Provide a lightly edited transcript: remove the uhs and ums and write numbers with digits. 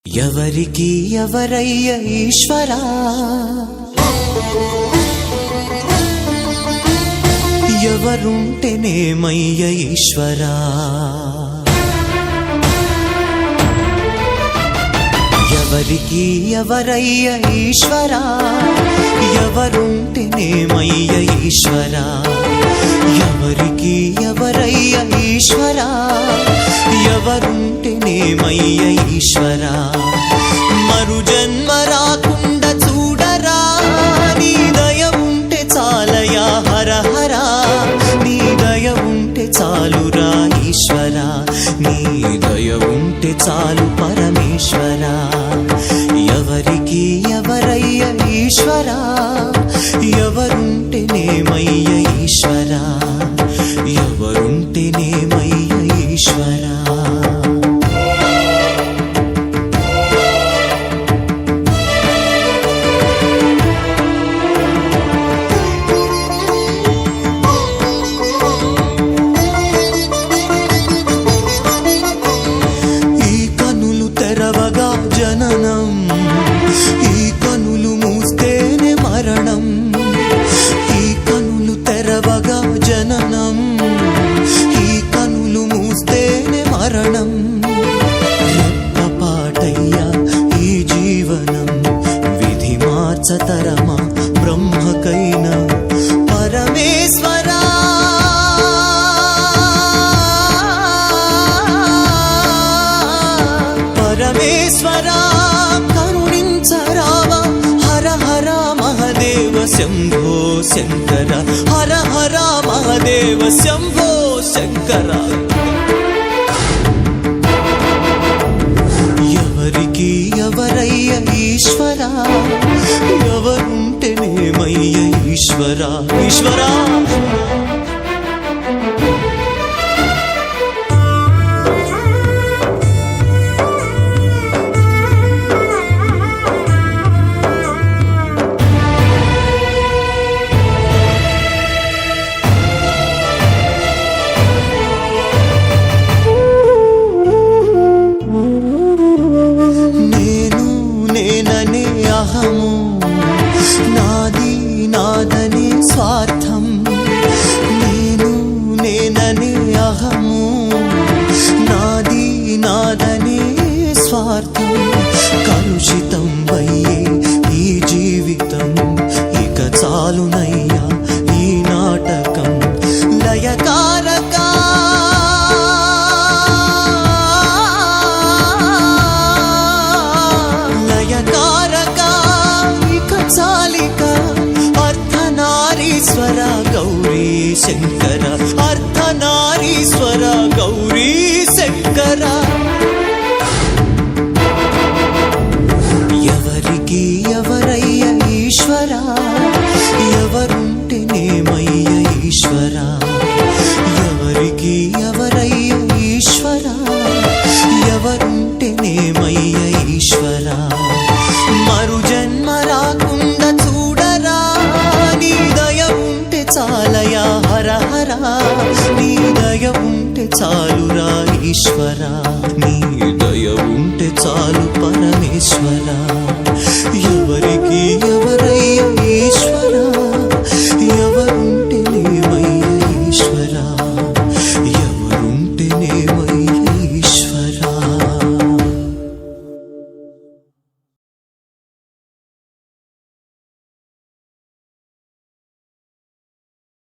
ఎవరికి ఎవరయ్య ఈశ్వరా, ఎవరుంటేనేమయ్య ఈశ్వరా, ఎవరికి ఎవరయ్య ఈశ్వరా, ఎవరుంటేనేమయ్య ఈశ్వరా, ఎవరికి ఎవరయ్య ఈశ్వరా, ఎవరుంటేనేమయ్య ఈశ్వరా, మరు జన్మ రాకుండా చూడరా, నీ దయ ఉంటే చాలయా హర హర, నీ దయ ఉంటే చాలురా ఈశ్వరా, నీ దయ ఉంటే చాలు పరమేశ్వరా, ఎవరికి ఎవరయ్య ఈశ్వరా, ఎవరుంటేనేమయ్య ఈశ్వరా, ఎవరుంటేనేమయ్య ఈశ్వరా. తెరవగా జననం, ఈ కనులు మూస్తేనే మరణం, ఈ కనులు తెరవగా జననం, ఈ కనులు మూస్తేనే మరణం, రెప్పపాటయ్యా ఈ జీవనం, విధి మార్చతరమా బ్రహ్మకైనా పరమేశ్వరా, పరమేశ్వరా కరుణించరావా, హర హర మహదేవ శంభో శంకర, హర హర మహదేవ శంభో శంకర. ఎవరికి ఎవరయ్య ఈశ్వరా, ఎవరుంటేనేమయ్య ఈశ్వరా, ఈశ్వరా. నేననే అహము, నాది నాదనే స్వార్థం, నేను నేననే అహము, నాది నాదనే స్వార్థం, కలుషితం అయ్యే ఈ జీవితం, ఇక చాలునయ్యా ఈ నాటకం, లయకారక చాలిక అర్ధనారీశ్వర గౌరీ శంకర.